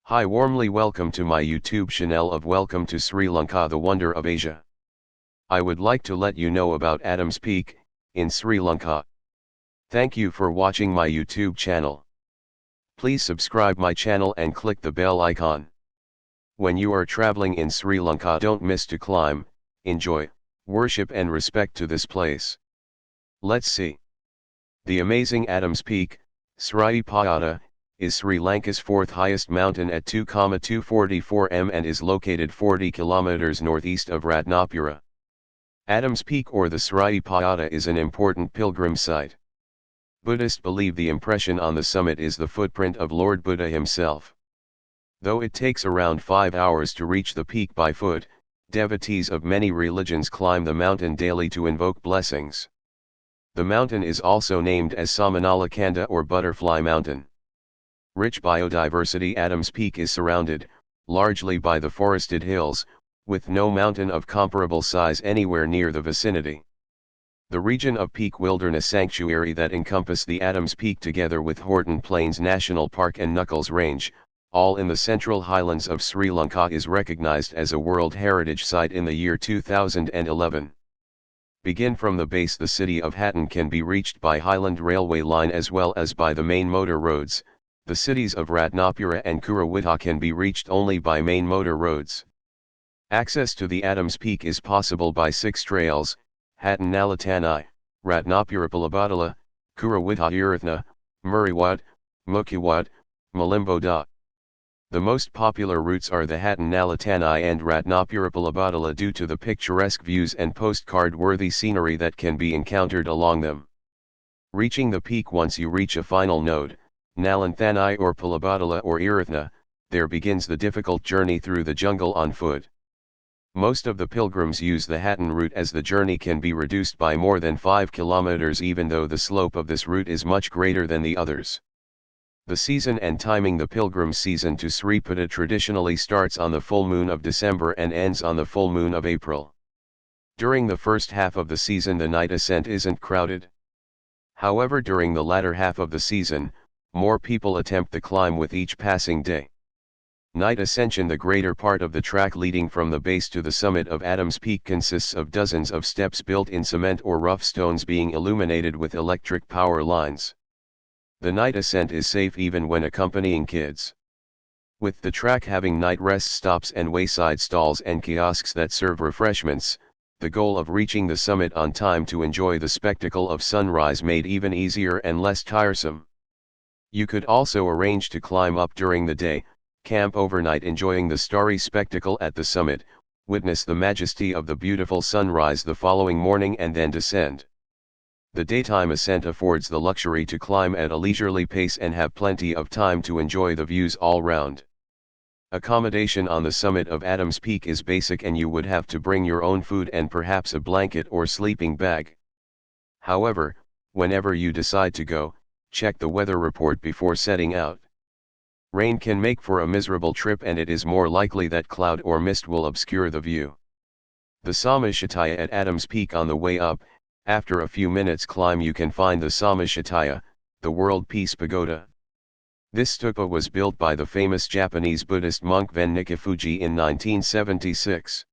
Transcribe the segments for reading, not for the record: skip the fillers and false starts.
Hi, warmly welcome to my YouTube channel of Welcome to Sri Lanka, the wonder of Asia. I would like to let you know about Adam's Peak, in Sri Lanka. Thank you for watching my YouTube channel. Please subscribe my channel and click the bell icon. When you are traveling in Sri Lanka, don't miss to climb, enjoy, worship and respect to this place. Let's see. The amazing Adam's Peak, Sri Lanka, is Sri Lanka's fourth highest mountain at 2,244 m and is located 40 kilometers northeast of Ratnapura. Adam's Peak or the Sri Lanka is an important pilgrim site. Buddhists believe the impression on the summit is the footprint of Lord Buddha himself. Though it takes around 5 hours to reach the peak by foot, devotees of many religions climb the mountain daily to invoke blessings. The mountain is also named as Samanalakanda or Butterfly Mountain. Rich biodiversity. Adam's Peak is surrounded, largely by the forested hills, with no mountain of comparable size anywhere near the vicinity. The region of peak wilderness sanctuary that encompass the Adam's Peak together with Horton Plains National Park and Knuckles Range, all in the central highlands of Sri Lanka, is recognized as a World Heritage Site in the year 2011. Begin from the base. The city of Hatton can be reached by Highland Railway Line as well as by the main motor roads. The cities of Ratnapura and Kuruwita can be reached only by main motor roads. Access to the Adam's Peak is possible by 6 trails: Hatton Nalatanai, Ratnapura Palabadala, Kuruwita Irathna, Muriwat, Mukiwat, Malimboda. The most popular routes are the Hatton Nalatanai and Ratnapura Palabadala due to the picturesque views and postcard-worthy scenery that can be encountered along them. Reaching the peak. Once you reach a final node, Nalanthanai or Palabadala or Irathna, there begins the difficult journey through the jungle on foot. Most of the pilgrims use the Hatton route as the journey can be reduced by more than 5 kilometers, even though the slope of this route is much greater than the others. The season and timing. The pilgrim season to Sri Lanka traditionally starts on the full moon of December and ends on the full moon of April. During the first half of the season the night ascent isn't crowded. However, during the latter half of the season, more people attempt the climb with each passing day. Night ascension. The greater part of the track leading from the base to the summit of Adam's Peak consists of dozens of steps built in cement or rough stones being illuminated with electric power lines. The night ascent is safe even when accompanying kids. With the track having night rest stops and wayside stalls and kiosks that serve refreshments, the goal of reaching the summit on time to enjoy the spectacle of sunrise made even easier and less tiresome. You could also arrange to climb up during the day, camp overnight enjoying the starry spectacle at the summit, witness the majesty of the beautiful sunrise the following morning and then descend. The daytime ascent affords the luxury to climb at a leisurely pace and have plenty of time to enjoy the views all round. Accommodation on the summit of Adam's Peak is basic and you would have to bring your own food and perhaps a blanket or sleeping bag. However, whenever you decide to go, check the weather report before setting out. Rain can make for a miserable trip and it is more likely that cloud or mist will obscure the view. The Samashataya at Adam's Peak. On the way up, after a few minutes climb you can find the Samashataya, the World Peace Pagoda. This stupa was built by the famous Japanese Buddhist monk Ven Nikifuji in 1976.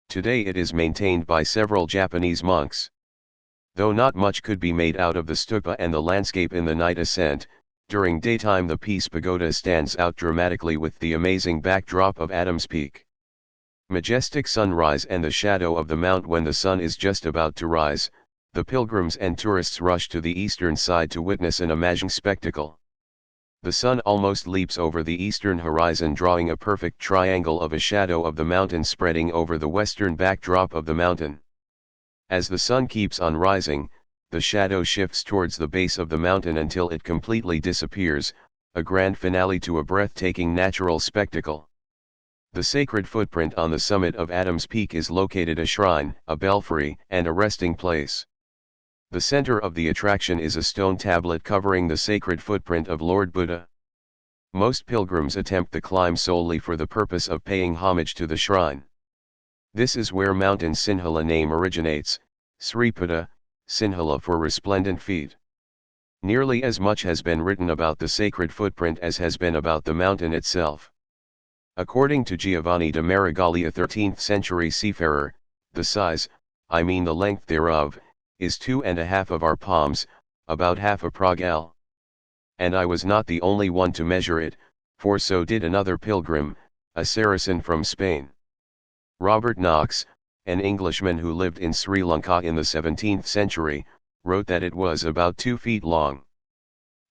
Today it is maintained by several Japanese monks. Though not much could be made out of the stupa and the landscape in the night ascent, during daytime the Peace Pagoda stands out dramatically with the amazing backdrop of Adam's Peak. Majestic sunrise and the shadow of the mount when the sun is just about to rise, the pilgrims and tourists rush to the eastern side to witness an amazing spectacle. The sun almost leaps over the eastern horizon, drawing a perfect triangle of a shadow of the mountain spreading over the western backdrop of the mountain. As the sun keeps on rising, the shadow shifts towards the base of the mountain until it completely disappears, a grand finale to a breathtaking natural spectacle. The sacred footprint on the summit of Adam's Peak is located a shrine, a belfry, and a resting place. The center of the attraction is a stone tablet covering the sacred footprint of Lord Buddha. Most pilgrims attempt the climb solely for the purpose of paying homage to the shrine. This is where Mountain Sinhala name originates, Sripada, Sinhala for resplendent feet. Nearly as much has been written about the sacred footprint as has been about the mountain itself. According to Giovanni de Marigali, a 13th century seafarer, the size, I mean the length thereof, is 2.5 of our palms, about half a Prague ell. And I was not the only one to measure it, for so did another pilgrim, a Saracen from Spain. Robert Knox, an Englishman who lived in Sri Lanka in the 17th century, wrote that it was about 2 feet long.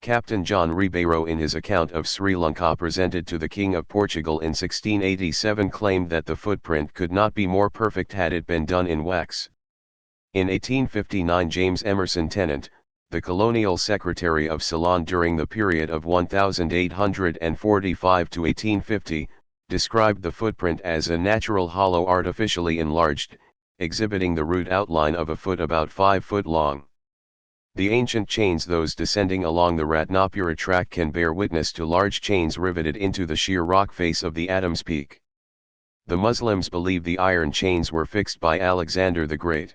Captain John Ribeiro, in his account of Sri Lanka presented to the King of Portugal in 1687, claimed that the footprint could not be more perfect had it been done in wax. In 1859, James Emerson Tennant, the colonial secretary of Ceylon during the period of 1845 to 1850, described the footprint as a natural hollow artificially enlarged, exhibiting the rude outline of a foot about 5 foot long. The ancient chains, those descending along the Ratnapura track, can bear witness to large chains riveted into the sheer rock face of the Adam's Peak. The Muslims believe the iron chains were fixed by Alexander the Great.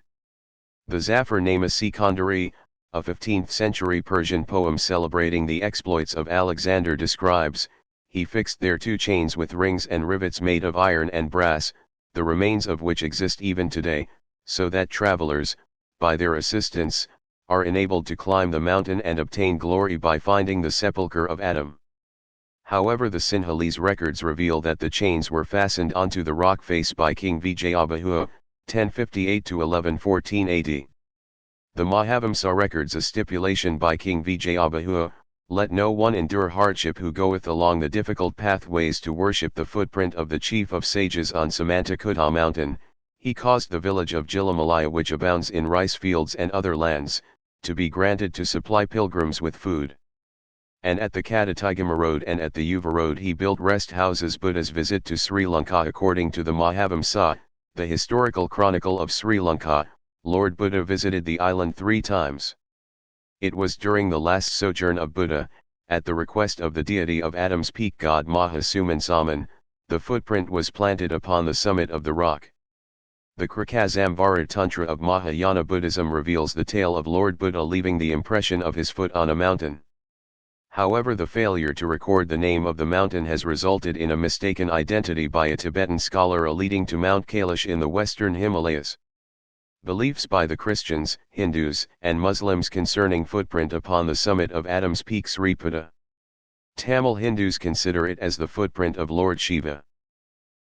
The Zafar-Nama Sikandari, a 15th century Persian poem celebrating the exploits of Alexander, describes, he fixed there 2 chains with rings and rivets made of iron and brass, the remains of which exist even today, so that travelers, by their assistance, are enabled to climb the mountain and obtain glory by finding the sepulchre of Adam. However, the Sinhalese records reveal that the chains were fastened onto the rock face by King Vijayabahua, 1058 to 1114 AD. The Mahavamsa records a stipulation by King Vijayabahua, "Let no one endure hardship who goeth along the difficult pathways to worship the footprint of the chief of sages on Samantakutta mountain. He caused the village of Jilamalaya, which abounds in rice fields and other lands, to be granted to supply pilgrims with food. And at the Kadatigama road and at the Yuva road he built rest houses." Buddha's visit to Sri Lanka. According to the Mahavamsa, the historical chronicle of Sri Lanka, Lord Buddha visited the island 3 times. It was during the last sojourn of Buddha, at the request of the deity of Adam's Peak, god Mahasuman Saman, the footprint was planted upon the summit of the rock. The Krakazamvara Tantra of Mahayana Buddhism reveals the tale of Lord Buddha leaving the impression of his foot on a mountain. However, the failure to record the name of the mountain has resulted in a mistaken identity by a Tibetan scholar leading to Mount Kailash in the western Himalayas. Beliefs by the Christians, Hindus, and Muslims concerning footprint upon the summit of Adam's Peak. Sripada. Tamil Hindus consider it as the footprint of Lord Shiva.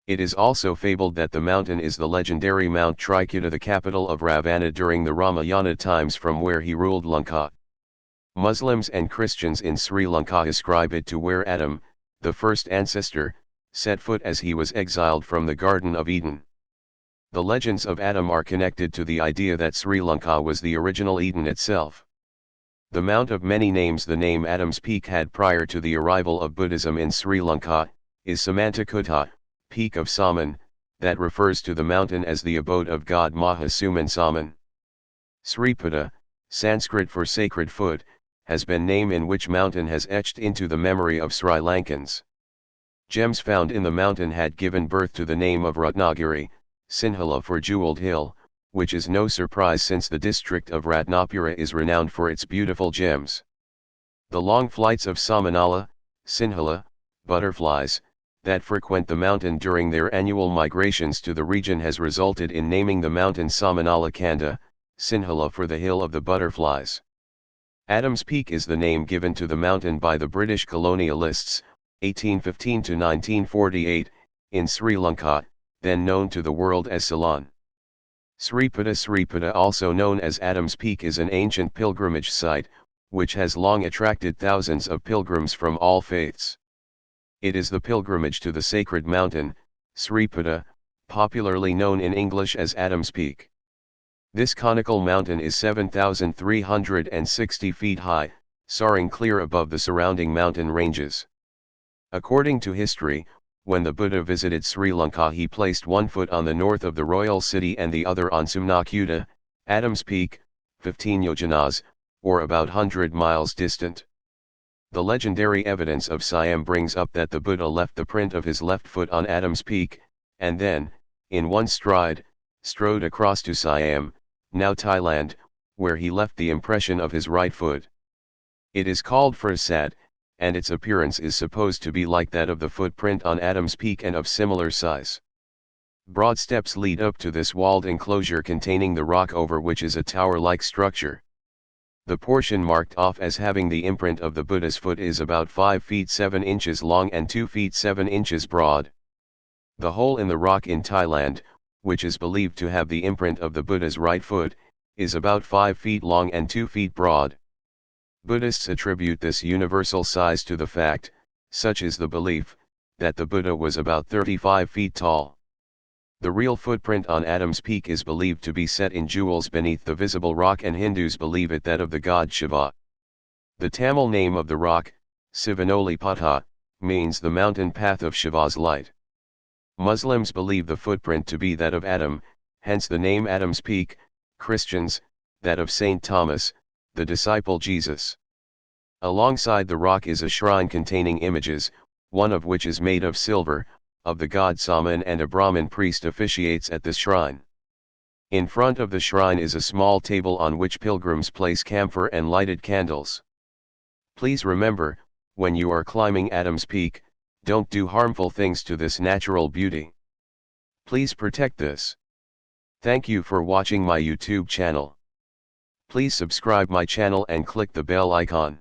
It is also fabled that the mountain is the legendary Mount Trikuta, the capital of Ravana during the Ramayana times, from where he ruled Lanka. Muslims and Christians in Sri Lanka ascribe it to where Adam, the first ancestor, set foot as he was exiled from the Garden of Eden. The legends of Adam are connected to the idea that Sri Lanka was the original Eden itself. The Mount of Many Names, the name Adam's Peak had prior to the arrival of Buddhism in Sri Lanka, is Samantakutta, Peak of Saman, that refers to the mountain as the abode of god Mahasuman Saman. Sripada, Sanskrit for sacred foot, has been name in which mountain has etched into the memory of Sri Lankans. Gems found in the mountain had given birth to the name of Ratnagiri, Sinhala for jeweled hill, which is no surprise since the district of Ratnapura is renowned for its beautiful gems. The long flights of Samanala, Sinhala, butterflies, that frequent the mountain during their annual migrations to the region has resulted in naming the mountain Samanala Kanda, Sinhala for the hill of the butterflies. Adam's Peak is the name given to the mountain by the British colonialists, 1815 to 1948, in Sri Lanka, then known to the world as Ceylon. Sripada, also known as Adam's Peak, is an ancient pilgrimage site, which has long attracted thousands of pilgrims from all faiths. It is the pilgrimage to the sacred mountain, Sripada, popularly known in English as Adam's Peak. This conical mountain is 7,360 feet high, soaring clear above the surrounding mountain ranges. According to history, when the Buddha visited Sri Lanka, he placed 1 foot on the north of the royal city and the other on Sumnakuta, Adam's Peak, 15 yojanas, or about 100 miles distant. The legendary evidence of Siam brings up that the Buddha left the print of his left foot on Adam's Peak, and then, in one stride, strode across to Siam, now Thailand, where he left the impression of his right foot. It is called Prasad, and its appearance is supposed to be like that of the footprint on Adam's Peak and of similar size. Broad steps lead up to this walled enclosure containing the rock over which is a tower-like structure. The portion marked off as having the imprint of the Buddha's foot is about 5 feet 7 inches long and 2 feet 7 inches broad. The hole in the rock in Thailand, which is believed to have the imprint of the Buddha's right foot, is about 5 feet long and 2 feet broad. Buddhists attribute this universal size to the fact, such is the belief, that the Buddha was about 35 feet tall. The real footprint on Adam's Peak is believed to be set in jewels beneath the visible rock, and Hindus believe it that of the god Shiva. The Tamil name of the rock, Sivanoli Patha, means the mountain path of Shiva's light. Muslims believe the footprint to be that of Adam, hence the name Adam's Peak. Christians, that of Saint Thomas, the disciple Jesus. Alongside the rock is a shrine containing images, one of which is made of silver, of the god Saman, and a Brahmin priest officiates at this shrine. In front of the shrine is a small table on which pilgrims place camphor and lighted candles. Please remember, when you are climbing Adam's Peak, don't do harmful things to this natural beauty. Please protect this. Thank you for watching my YouTube channel. Please subscribe my channel and click the bell icon.